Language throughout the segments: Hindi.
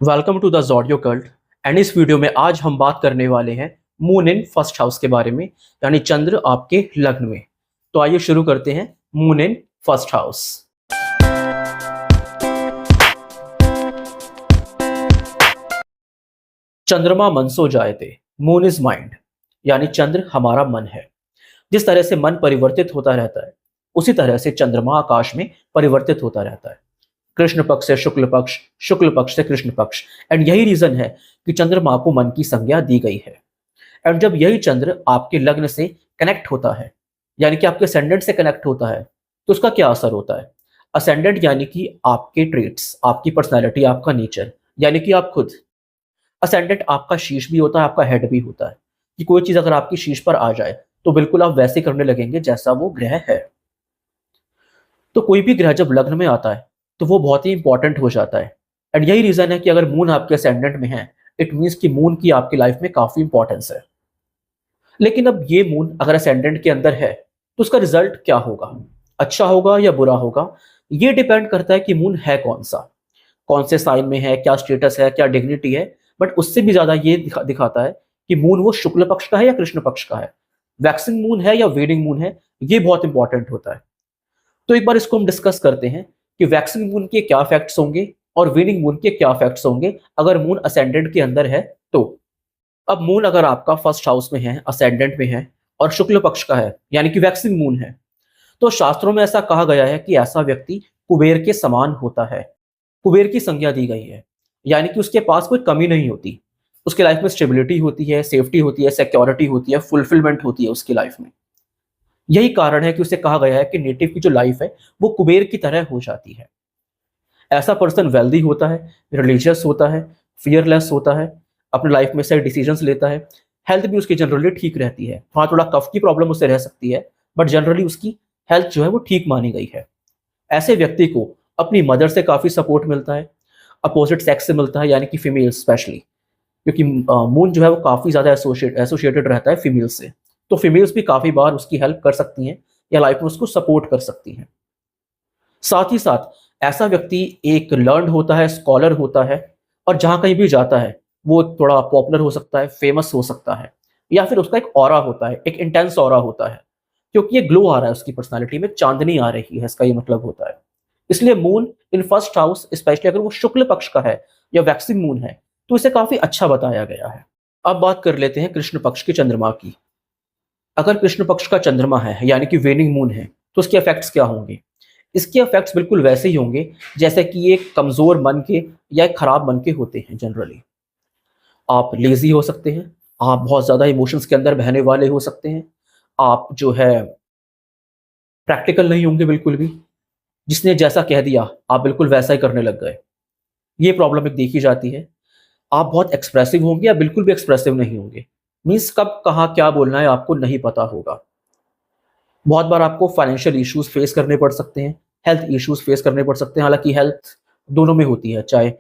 Welcome to the Zudio cult. And इस वीडियो में आज हम बात करने वाले हैं मून इन फर्स्ट हाउस के बारे में, यानी चंद्र आपके लग्न में। तो आइए शुरू करते हैं मून इन फर्स्ट हाउस। चंद्रमा मनसो जायते, मून इज माइंड, यानी चंद्र हमारा मन है। जिस तरह से मन परिवर्तित होता रहता है, उसी तरह से चंद्रमा आकाश में परिवर्तित होता रहता है। कृष्ण पक्ष से शुक्ल पक्ष, शुक्ल पक्ष से कृष्ण पक्ष। एंड यही रीजन है कि चंद्रमा को मन की संज्ञा दी गई है। एंड जब यही चंद्र आपके लग्न से कनेक्ट होता है, यानी कि आपके असेंडेंट से कनेक्ट होता है, तो उसका क्या असर होता है? असेंडेंट यानी कि आपके ट्रेट्स, आपकी पर्सनैलिटी, आपका नेचर, यानी कि आप खुद। असेंडेंट आपका शीश भी होता है, आपका हेड भी होता है। कि कोई चीज अगर आपकी शीश पर आ जाए तो बिल्कुल आप वैसे करने लगेंगे जैसा वो ग्रह है। तो कोई भी ग्रह जब लग्न में आता है तो वो बहुत ही इंपॉर्टेंट हो जाता है। एंड यही रीजन है कि अगर मून आपके असेंडेंट में है, इट मीन्स कि मून की आपकी लाइफ में काफी इंपॉर्टेंस है। लेकिन अब ये मून अगर असेंडेंट के अंदर है तो उसका रिजल्ट क्या होगा? अच्छा होगा या बुरा होगा? ये डिपेंड करता है कि मून है कौन सा, कौन से साइन में है, क्या स्टेटस है, क्या डिग्निटी है। बट उससे भी ज्यादा ये दिखाता है कि मून वो शुक्ल पक्ष का है या कृष्ण पक्ष का है, वैक्सिंग मून है या वेडिंग मून है। ये बहुत इंपॉर्टेंट होता है। तो एक बार इसको हम डिस्कस करते हैं कि वैक्सिंग मून के क्या इफेक्ट्स होंगे और विनिंग मून के क्या इफेक्ट्स होंगे अगर मून असेंडेंट के अंदर है तो। अब मून अगर आपका फर्स्ट हाउस में है, असेंडेंट में है और शुक्ल पक्ष का है, यानी कि वैक्सिंग मून है, तो शास्त्रों में ऐसा कहा गया है कि ऐसा व्यक्ति कुबेर के समान होता है। कुबेर की संज्ञा दी गई है, यानी कि उसके पास कोई कमी नहीं होती। उसकी लाइफ में स्टेबिलिटी होती है, सेफ्टी होती है, सिक्योरिटी होती है, फुलफिलमेंट होती है उसकी लाइफ में। यही कारण है कि उसे कहा गया है कि नेटिव की जो लाइफ है वो कुबेर की तरह हो जाती है। ऐसा पर्सन वेल्दी होता है, रिलीजियस होता है, फियरलेस होता है, अपनी लाइफ में सही डिसीजंस लेता है। हेल्थ भी उसकी जनरली ठीक रहती है। हाँ, थोड़ा कफ की प्रॉब्लम उससे रह सकती है, बट जनरली उसकी हेल्थ जो है वो ठीक मानी गई है। ऐसे व्यक्ति को अपनी मदर से काफी सपोर्ट मिलता है, अपोजिट सेक्स से मिलता है, यानी कि फीमेल स्पेशली, क्योंकि मून जो है वो काफी ज्यादा एसोसिएटेड रहता है फीमेल से। तो फीमेल्स भी काफी बार उसकी हेल्प कर सकती हैं या लाइफ में उसको सपोर्ट कर सकती हैं। साथ ही साथ ऐसा व्यक्ति एक लर्न्ड होता है, स्कॉलर होता है, और जहां कहीं भी जाता है वो थोड़ा पॉपुलर हो सकता है, फेमस हो सकता है, या फिर उसका एक ऑरा होता है, एक इंटेंस ऑरा होता है, क्योंकि ये ग्लो आ रहा है उसकी पर्सनालिटी में, चांदनी आ रही है, इसका ये मतलब होता है। इसलिए moon in first house, specially अगर वो शुक्ल पक्ष का है या वैक्सिंग मून है, तो इसे काफी अच्छा बताया गया है। अब बात कर लेते हैं कृष्ण पक्ष के चंद्रमा की। अगर कृष्ण पक्ष का चंद्रमा है, यानी कि वेनिंग मून है, तो उसके इफेक्ट्स क्या होंगे? इसके इफेक्ट्स बिल्कुल वैसे ही होंगे जैसे कि एक कमजोर मन के या एक खराब मन के होते हैं। जनरली आप लेजी हो सकते हैं, आप बहुत ज्यादा इमोशंस के अंदर बहने वाले हो सकते हैं, आप जो है प्रैक्टिकल नहीं होंगे बिल्कुल भी। जिसने जैसा कह दिया आप बिल्कुल वैसा ही करने लग गए। ये प्रॉब्लम एक देखी जाती है। आप बहुत एक्सप्रेसिव होंगे या बिल्कुल भी एक्सप्रेसिव नहीं होंगे। मीन्स कब कहाँ क्या बोलना है आपको नहीं पता होगा। बहुत बार आपको फाइनेंशियल इश्यूज फेस करने पड़ सकते हैं, हेल्थ इश्यूज फेस करने पड़ सकते हैं। हालांकि हेल्थ दोनों में होती है, चाहे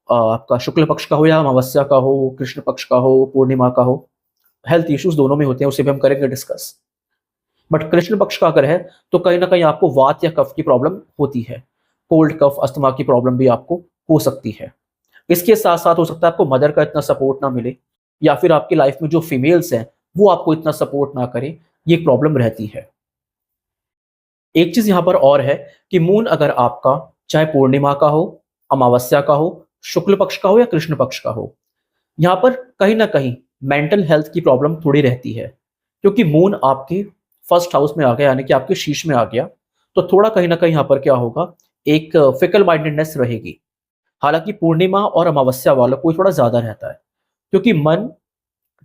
आपका शुक्ल पक्ष का हो या अमावस्या का हो, कृष्ण पक्ष का हो, पूर्णिमा का हो, हेल्थ इश्यूज दोनों में होते हैं, उसे भी हम करेंगे डिस्कस। बट कृष्ण पक्ष का अगर है तो कहीं ना कहीं आपको वात या कफ की प्रॉब्लम होती है। कोल्ड कफ, अस्थमा की प्रॉब्लम भी आपको हो सकती है। इसके साथ साथ हो सकता है आपको मदर का इतना सपोर्ट ना मिले, या फिर आपकी लाइफ में जो फीमेल्स हैं वो आपको इतना सपोर्ट ना करें। ये प्रॉब्लम रहती है। एक चीज यहां पर और है कि मून अगर आपका चाहे पूर्णिमा का हो, अमावस्या का हो, शुक्ल पक्ष का हो या कृष्ण पक्ष का हो, यहाँ पर कहीं ना कहीं मेंटल हेल्थ की प्रॉब्लम थोड़ी रहती है। क्योंकि मून आपके फर्स्ट हाउस में आ गया, यानी कि आपके शीश में आ गया, तो थोड़ा कहीं ना कहीं यहाँ पर क्या होगा, एक फिकल माइंडेडनेस रहेगी। हालांकि पूर्णिमा और अमावस्या वालों को थोड़ा ज्यादा रहता है, क्योंकि मन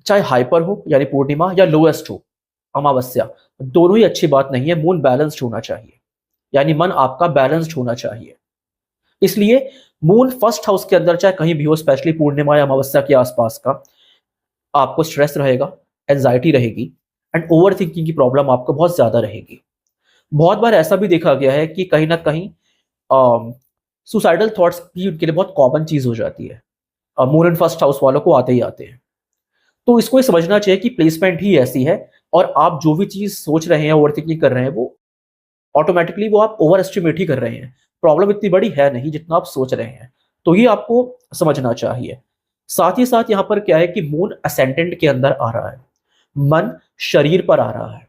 चाहे हाइपर हो यानी पूर्णिमा या लोएस्ट हो अमावस्या, दोनों ही अच्छी बात नहीं है। मून बैलेंस्ड होना चाहिए, यानी मन आपका बैलेंस्ड होना चाहिए। इसलिए मून फर्स्ट हाउस के अंदर चाहे कहीं भी हो, स्पेशली पूर्णिमा या अमावस्या के आसपास का, आपको स्ट्रेस रहेगा, एंजाइटी रहेगी, एंड ओवर थिंकिंग की प्रॉब्लम आपको बहुत ज्यादा रहेगी। बहुत बार ऐसा भी देखा गया है कि कहीं ना कहीं सुसाइडल थॉट्स भी उनके लिए बहुत कॉमन चीज हो जाती है। मून एंड फर्स्ट हाउस वालों को आते ही आते हैं। तो इसको ये समझना चाहिए कि प्लेसमेंट ही ऐसी है, और आप जो भी चीज सोच रहे हैं, ओवर थिंकिंग कर रहे हैं, वो ऑटोमेटिकली वो आप ओवर एस्टिमेट ही कर रहे हैं। प्रॉब्लम इतनी बड़ी है नहीं जितना आप सोच रहे हैं। तो ये आपको समझना चाहिए। साथ ही साथ यहाँ पर क्या है कि मून असेंडेंट के अंदर आ रहा है, मन शरीर पर आ रहा है,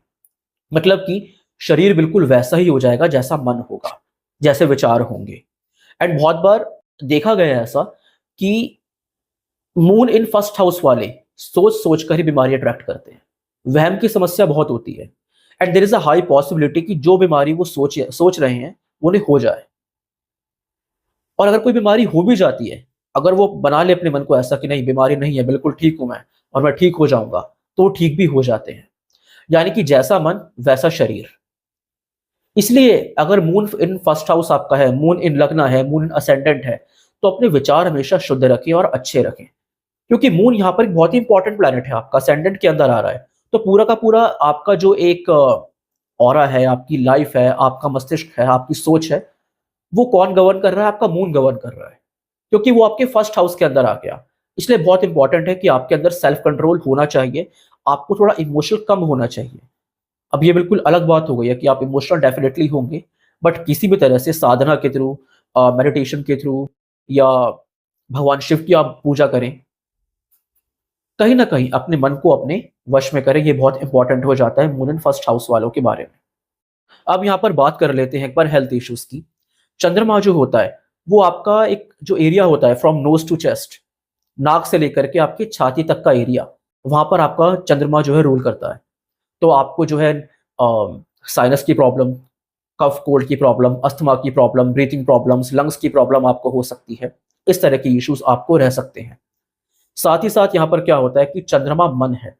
मतलब कि शरीर बिल्कुल वैसा ही हो जाएगा जैसा मन होगा, जैसे विचार होंगे। एंड बहुत बार देखा गया है ऐसा कि मून इन फर्स्ट हाउस वाले सोच सोच कर ही बीमारी अट्रैक्ट करते हैं। वहम की समस्या बहुत होती है and there is a high possibility कि जो बीमारी वो सोच रहे हैं वो उन्हें हो जाए। और अगर कोई बीमारी हो भी जाती है, अगर वो बना ले अपने मन को ऐसा कि नहीं बीमारी नहीं है, बिल्कुल ठीक हूं मैं और मैं ठीक हो जाऊंगा, तो वो ठीक भी हो जाते हैं। यानी कि जैसा मन वैसा शरीर। इसलिए अगर मून इन फर्स्ट हाउस आपका है, मून इन लग्न है, मून इन असेंडेंट है, तो अपने विचार हमेशा शुद्ध रखें और अच्छे रखें। क्योंकि मून यहाँ पर एक बहुत ही इंपॉर्टेंट प्लैनेट है, आपका असेंडेंट के अंदर आ रहा है। तो पूरा का पूरा आपका जो एक ऑरा है, आपकी लाइफ है, आपका मस्तिष्क है, आपकी सोच है, वो कौन गवर्न कर रहा है? आपका मून गवर्न कर रहा है, क्योंकि वो आपके फर्स्ट हाउस के अंदर आ गया। इसलिए बहुत इंपॉर्टेंट है कि आपके अंदर सेल्फ कंट्रोल होना चाहिए, आपको थोड़ा इमोशनल कम होना चाहिए। अब ये बिल्कुल अलग बात हो गई है कि आप इमोशनल डेफिनेटली होंगे, बट किसी भी तरह से साधना के थ्रू, मेडिटेशन के थ्रू या भगवान शिव की आप पूजा करें, कहीं ना कहीं अपने मन को अपने वश में करें। ये बहुत इंपॉर्टेंट हो जाता है मून एंड फर्स्ट हाउस वालों के बारे में। अब यहाँ पर बात कर लेते हैं एक बार हेल्थ इश्यूज की। चंद्रमा जो होता है वो आपका एक जो एरिया होता है फ्रॉम नोज टू चेस्ट, नाक से लेकर के आपकी छाती तक का एरिया, वहां पर आपका चंद्रमा जो है रूल करता है। तो आपको जो है साइनस की प्रॉब्लम, कफ कोल्ड की प्रॉब्लम, अस्थमा की प्रॉब्लम, ब्रीथिंग प्रॉब्लम्स, लंग्स की प्रॉब्लम आपको हो सकती है। इस तरह के इश्यूज आपको रह सकते हैं। साथ ही साथ यहाँ पर क्या होता है कि चंद्रमा मन है,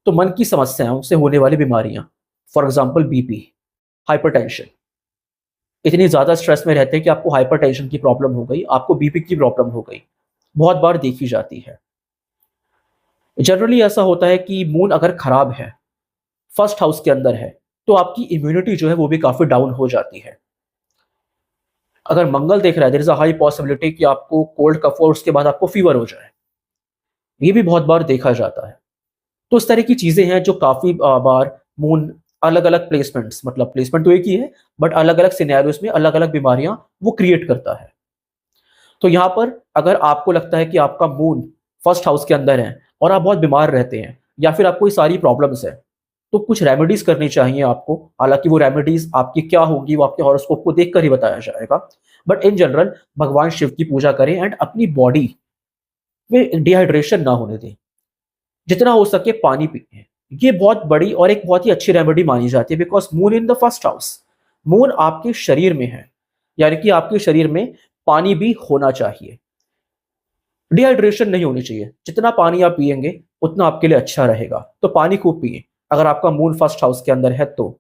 तो मन की समस्याओं से होने वाली बीमारियां, फॉर एग्जाम्पल बीपी, हाइपरटेंशन, इतनी ज्यादा स्ट्रेस में रहते हैं कि आपको हाइपरटेंशन की प्रॉब्लम हो गई, आपको बीपी की प्रॉब्लम हो गई, बहुत बार देखी जाती है। जनरली ऐसा होता है कि मून अगर खराब है, फर्स्ट हाउस के अंदर है, तो आपकी इम्यूनिटी जो है वो भी काफी डाउन हो जाती है। अगर मंगल देख रहा है, there is a high possibility कि आपको कोल्ड कफ और उसके बाद आपको फीवर हो जाए। ये भी बहुत बार देखा जाता है। तो इस तरह की चीजें हैं जो काफी बार मून अलग अलग प्लेसमेंट्स, मतलब प्लेसमेंट तो एक ही है, बट अलग अलग सिनेरियोस में अलग अलग बीमारियां वो क्रिएट करता है। तो यहाँ पर अगर आपको लगता है कि आपका मून फर्स्ट हाउस के अंदर है और आप बहुत बीमार रहते हैं या फिर आपको ये सारी प्रॉब्लम्स है, तो कुछ रेमेडीज करनी चाहिए आपको। हालांकि वो रेमेडीज आपकी क्या होगी वो आपके हॉरोस्कोप को देखकर ही बताया जाएगा, बट इन जनरल भगवान शिव की पूजा करें एंड अपनी बॉडी में डिहाइड्रेशन ना होने दें, जितना हो सके पानी पिए। ये बहुत बड़ी और एक बहुत ही अच्छी रेमेडी मानी जाती है, because moon in the first house, moon आपके शरीर में है, यानी कि आपके शरीर में पानी भी होना चाहिए, डिहाइड्रेशन नहीं होनी चाहिए। जितना पानी आप पिएंगे उतना आपके लिए अच्छा रहेगा, तो पानी खूब पिए अगर आपका मून फर्स्ट हाउस के अंदर है तो।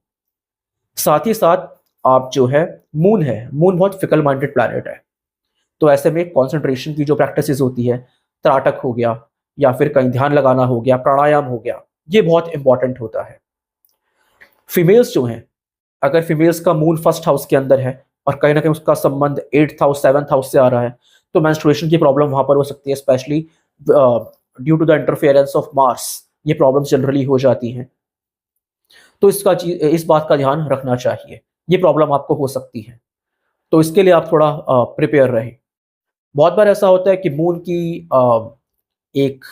साथ ही साथ आप जो है, मून बहुत फिकल माइंडेड प्लैनेट है, तो ऐसे में कंसंट्रेशन की जो प्रैक्टिसेस होती है, त्राटक हो गया या फिर कहीं ध्यान लगाना हो गया, प्राणायाम हो गया, ये बहुत इंपॉर्टेंट होता है। फीमेल्स जो हैं, अगर फीमेल्स का मून फर्स्ट हाउस के अंदर है और कहीं ना कहीं उसका संबंध 8th हाउस 7th हाउस से आ रहा है, तो मेंस्ट्रुएशन की प्रॉब्लम वहां पर हो सकती है, specially due to the interference of Mars. ये प्रॉब्लम्स जनरली हो जाती हैं, तो इस बात का ध्यान रखना चाहिए, ये प्रॉब्लम आपको हो सकती है, तो इसके लिए आप थोड़ा प्रिपेयर रहें। बहुत बार ऐसा होता है कि मून की एक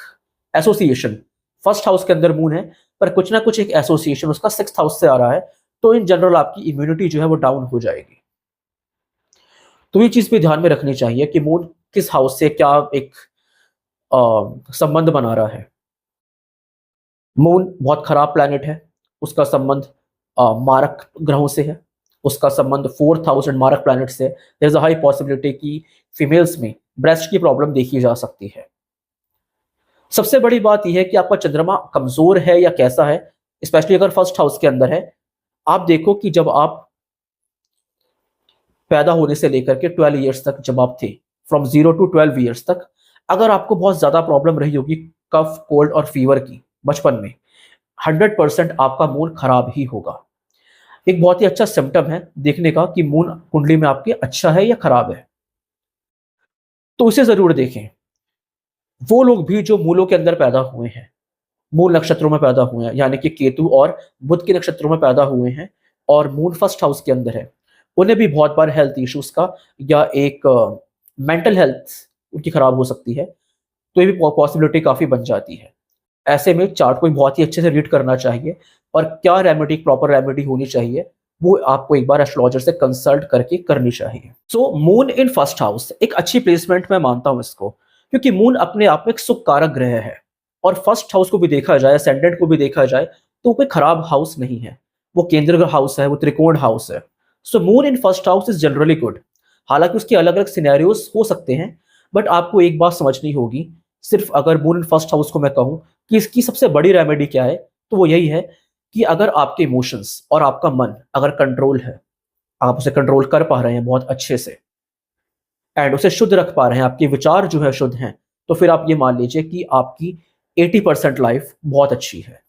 एसोसिएशन, फर्स्ट हाउस के अंदर मून है पर कुछ ना कुछ एक एसोसिएशन उसका 6th हाउस से आ रहा है, तो इन जनरल आपकी इम्यूनिटी जो है वो डाउन हो जाएगी। तो ये चीज भी ध्यान में रखनी चाहिए कि मून किस हाउस से क्या एक संबंध बना रहा है। मून बहुत खराब प्लैनेट है, उसका संबंध मारक ग्रहों से है, उसका संबंध 4th हाउस एंड मारक प्लैनेट से। There is a high possibility कि फीमेल्स में ब्रेस्ट की प्रॉब्लम देखी जा सकती है। सबसे बड़ी बात यह है कि आपका चंद्रमा कमजोर है या कैसा है, स्पेशली अगर फर्स्ट हाउस के अंदर है। आप देखो कि जब आप पैदा होने से लेकर के 12 ईयर्स तक जब आप थे, फ्रॉम 0 टू 12 ईयर्स तक, अगर आपको बहुत ज्यादा प्रॉब्लम रही होगी कफ कोल्ड और फीवर की बचपन में, 100% आपका मून खराब ही होगा। एक बहुत ही अच्छा सिम्टम है देखने का कि मून कुंडली में आपके अच्छा है या खराब है, तो उसे जरूर देखें। वो लोग भी जो मूलों के अंदर पैदा हुए हैं, मूल नक्षत्रों में पैदा हुए हैं, यानी कि केतु और बुध के नक्षत्रों में पैदा हुए हैं और मून फर्स्ट हाउस के अंदर है, उन्हें भी बहुत बार हेल्थ इश्यूज का या एक मेंटल हेल्थ उनकी खराब हो सकती है, तो ये भी पॉसिबिलिटी काफ़ी बन जाती है। ऐसे में चार्ट को बहुत ही अच्छे से रीड करना चाहिए और क्या रेमेडी, प्रॉपर रेमेडी होनी चाहिए, वो आपको एक बार एस्ट्रोलॉजर से कंसल्ट करके करनी चाहिए। सो मून इन फर्स्ट हाउस एक अच्छी प्लेसमेंट मैं मानता हूँ इसको, क्योंकि मून अपने आप में एक सुख कारक ग्रह है और फर्स्ट हाउस को भी देखा जाए, असेंडेंट को भी देखा जाए, तो कोई खराब हाउस नहीं है। वो केंद्र हाउस है, वो त्रिकोण हाउस है। So moon in first house is generally good. हालांकि उसके अलग अलग सिनेरियोज हो सकते हैं, बट आपको एक बात समझनी होगी, सिर्फ अगर मून इन फर्स्ट हाउस को मैं कहूँ कि इसकी सबसे बड़ी रेमेडी क्या है, तो वो यही है कि अगर आपके इमोशंस और आपका मन अगर कंट्रोल है, आप उसे कंट्रोल कर पा रहे हैं बहुत अच्छे से एंड उसे शुद्ध रख पा रहे हैं, आपके विचार जो है शुद्ध हैं, तो फिर आप ये मान लीजिए कि आपकी 80% लाइफ बहुत अच्छी है।